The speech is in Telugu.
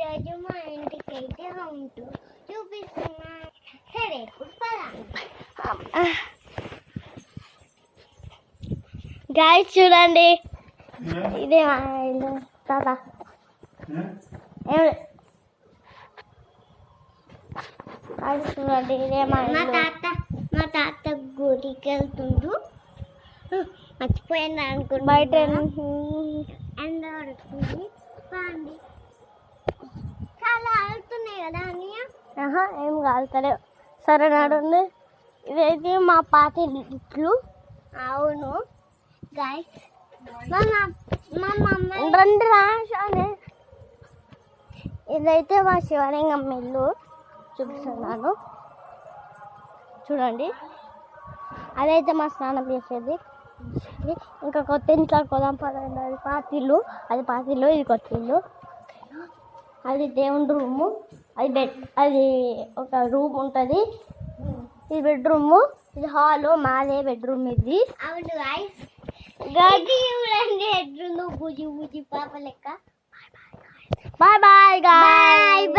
ఈరోజు మా ఇంటికి అయితే హోమ్ టూర్ చూపిస్తున్నా. సరే ఇప్పుడు గాయస్ చూడండి, ఇదే మా ఇల్లు. తాత చూడండి, ఇదే మా తాత గుడికి వెళ్తుండు. మర్చిపోయింది అనుకుంటా. బయట ఎండ పడుతుంది. చాలా ఆడుతున్నాయి కదా అన్నయ్య. ఏం కాలుతలేవు. సరే నడుండి. ఇదైతే మా పాత ఇట్లు. అవును గాయస్, మా మమ్మీ రండి రాశానే. ఇదైతే మా శివలింగం ఇల్లు చూపిస్తున్నాను చూడండి. అదైతే మా స్నానం చేసేది. ఇంకా కొత్త ఇంట్లో కొదాం పదండి. అది పాతిల్లు, ఇది కొత్త ఇల్లు. అది దేవుని రూము, అది బెడ్, అది ఒక రూమ్ ఉంటుంది. ఇది బెడ్రూము, ఇది హాలు. మాదే బెడ్రూమ్ ఇది. అవును గాయ్స్, చూడండి బుజ్జి బుజ్జి పాప లెక్క. Bye bye guys.